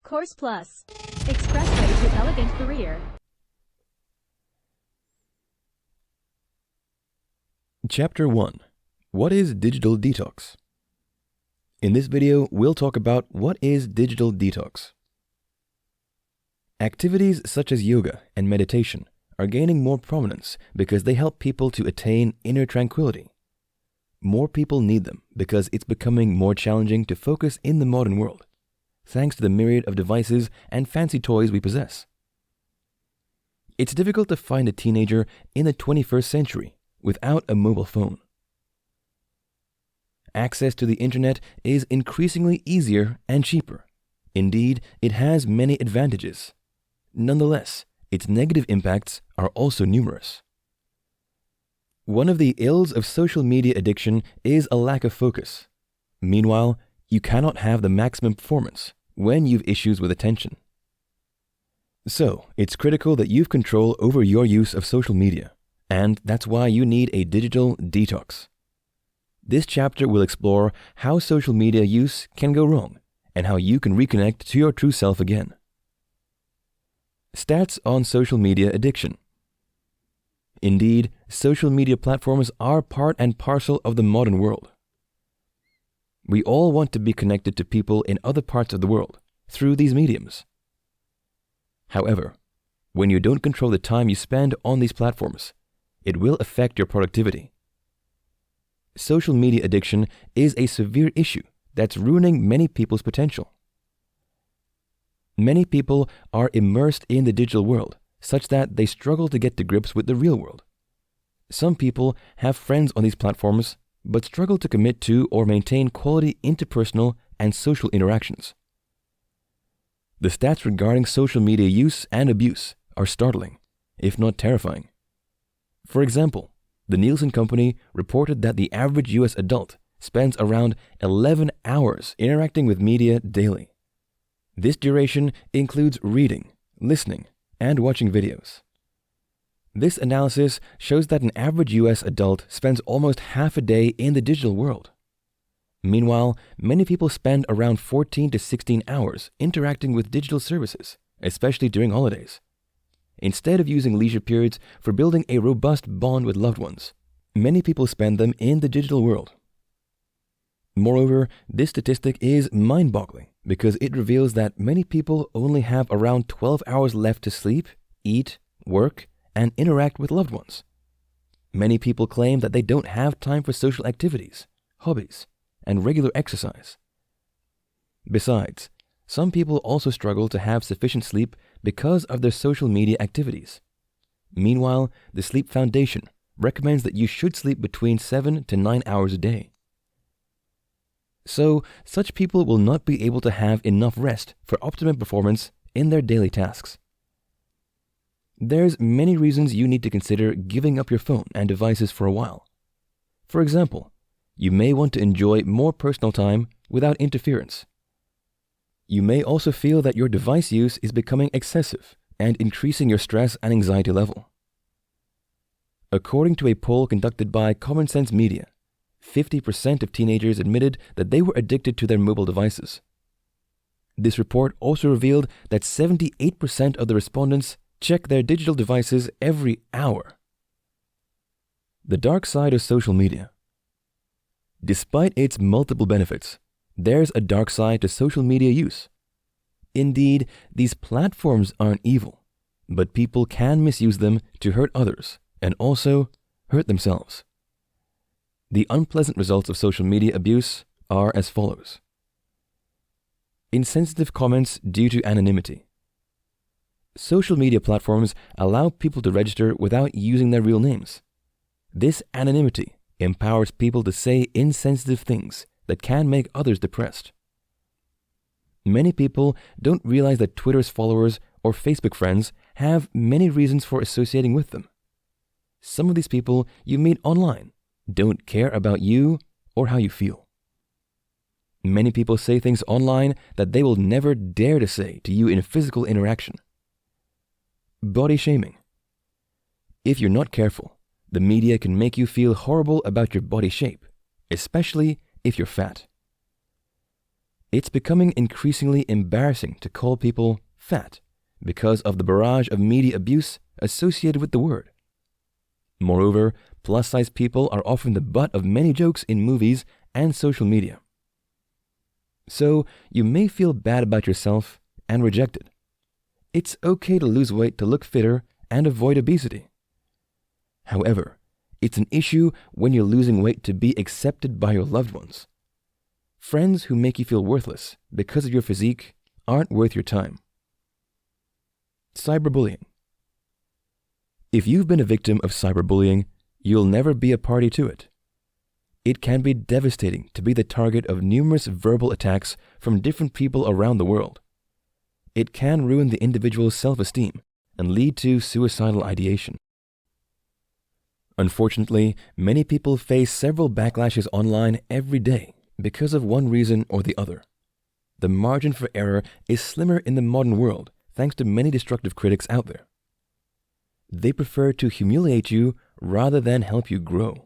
Course Plus. Expressway to elegant career. Chapter 1. What is digital detox? In this video, we'll talk about what is digital detox. Activities such as yoga and meditation are gaining more prominence because they help people to attain inner tranquility. More people need them because it's becoming more challenging to focus in the modern world, thanks to the myriad of devices and fancy toys we possess. It's difficult to find a teenager in the 21st century without a mobile phone. Access to the internet is increasingly easier and cheaper. Indeed, it has many advantages. Nonetheless, its negative impacts are also numerous. One of the ills of social media addiction is a lack of focus. Meanwhile, you cannot have the maximum performance when you've issues with attention. So, it's critical that you've control over your use of social media, and that's why you need a digital detox. This chapter will explore how social media use can go wrong and how you can reconnect to your true self again. Stats on social media addiction. Indeed, social media platforms are part and parcel of the modern world. We all want to be connected to people in other parts of the world through these mediums. However, when you don't control the time you spend on these platforms, it will affect your productivity. Social media addiction is a severe issue that's ruining many people's potential. Many people are immersed in the digital world such that they struggle to get to grips with the real world. Some people have friends on these platforms but struggle to commit to or maintain quality interpersonal and social interactions. The stats regarding social media use and abuse are startling, if not terrifying. For example, the Nielsen Company reported that the average U.S. adult spends around 11 hours interacting with media daily. This duration includes reading, listening, and watching videos. This analysis shows that an average U.S. adult spends almost half a day in the digital world. Meanwhile, many people spend around 14 to 16 hours interacting with digital services, especially during holidays. Instead of using leisure periods for building a robust bond with loved ones, many people spend them in the digital world. Moreover, this statistic is mind-boggling because it reveals that many people only have around 12 hours left to sleep, eat, work, and interact with loved ones. Many people claim that they don't have time for social activities, hobbies, and regular exercise. Besides, some people also struggle to have sufficient sleep because of their social media activities. Meanwhile, the Sleep Foundation recommends that you should sleep between 7 to 9 hours a day. So, such people will not be able to have enough rest for optimum performance in their daily tasks. There's many reasons you need to consider giving up your phone and devices for a while. For example, you may want to enjoy more personal time without interference. You may also feel that your device use is becoming excessive and increasing your stress and anxiety level. According to a poll conducted by Common Sense Media, 50% of teenagers admitted that they were addicted to their mobile devices. This report also revealed that 78% of the respondents check their digital devices every hour. The dark side of social media. Despite its multiple benefits, there's a dark side to social media use. Indeed, these platforms aren't evil, but people can misuse them to hurt others and also hurt themselves. The unpleasant results of social media abuse are as follows. Insensitive comments due to anonymity. Social media platforms allow people to register without using their real names. This anonymity empowers people to say insensitive things that can make others depressed. Many people don't realize that Twitter's followers or Facebook friends have many reasons for associating with them. Some of these people you meet online don't care about you or how you feel. Many people say things online that they will never dare to say to you in physical interaction. Body shaming. If you're not careful, the media can make you feel horrible about your body shape, especially if you're fat. It's becoming increasingly embarrassing to call people fat because of the barrage of media abuse associated with the word. Moreover, plus-size people are often the butt of many jokes in movies and social media. So, you may feel bad about yourself and rejected. It's okay to lose weight to look fitter and avoid obesity. However, it's an issue when you're losing weight to be accepted by your loved ones. Friends who make you feel worthless because of your physique aren't worth your time. Cyberbullying. If you've been a victim of cyberbullying, you'll never be a party to it. It can be devastating to be the target of numerous verbal attacks from different people around the world. It can ruin the individual's self-esteem and lead to suicidal ideation. Unfortunately, many people face several backlashes online every day because of one reason or the other. The margin for error is slimmer in the modern world thanks to many destructive critics out there. They prefer to humiliate you rather than help you grow.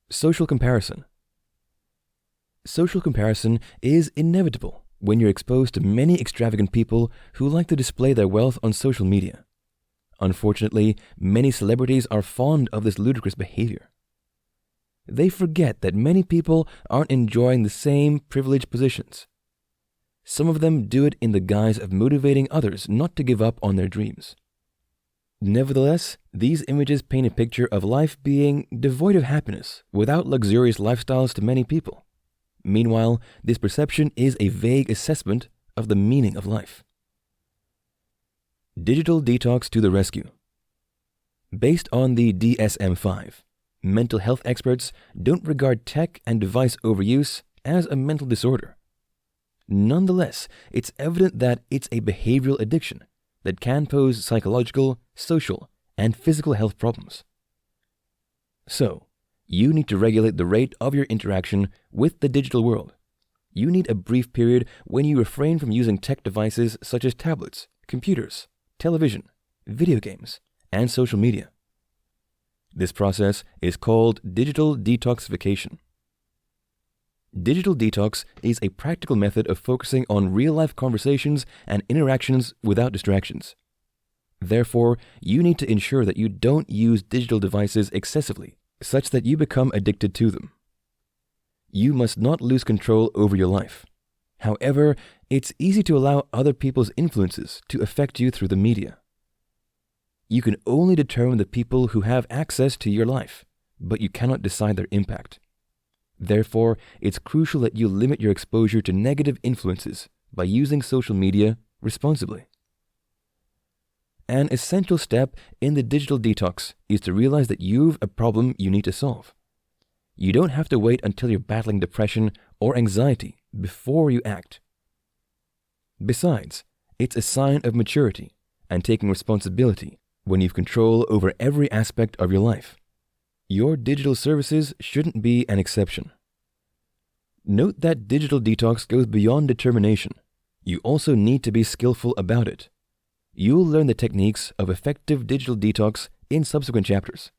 Social comparison. Social comparison is inevitable when you're exposed to many extravagant people who like to display their wealth on social media. Unfortunately, many celebrities are fond of this ludicrous behavior. They forget that many people aren't enjoying the same privileged positions. Some of them do it in the guise of motivating others not to give up on their dreams. Nevertheless, these images paint a picture of life being devoid of happiness without luxurious lifestyles to many people. Meanwhile, this perception is a vague assessment of the meaning of life. Digital detox to the rescue. Based on the DSM-5, mental health experts don't regard tech and device overuse as a mental disorder. Nonetheless, it's evident that it's a behavioral addiction that can pose psychological, social, and physical health problems. So, you need to regulate the rate of your interaction with the digital world. You need a brief period when you refrain from using tech devices such as tablets, computers, television, video games, and social media. This process is called digital detoxification. Digital detox is a practical method of focusing on real-life conversations and interactions without distractions. Therefore, you need to ensure that you don't use digital devices excessively, such that you become addicted to them. You must not lose control over your life. However, it's easy to allow other people's influences to affect you through the media. You can only determine the people who have access to your life, but you cannot decide their impact. Therefore, it's crucial that you limit your exposure to negative influences by using social media responsibly. An essential step in the digital detox is to realize that you've a problem you need to solve. You don't have to wait until you're battling depression or anxiety before you act. Besides, it's a sign of maturity and taking responsibility when you've control over every aspect of your life. Your digital services shouldn't be an exception. Note that digital detox goes beyond determination. You also need to be skillful about it. You'll learn the techniques of effective digital detox in subsequent chapters.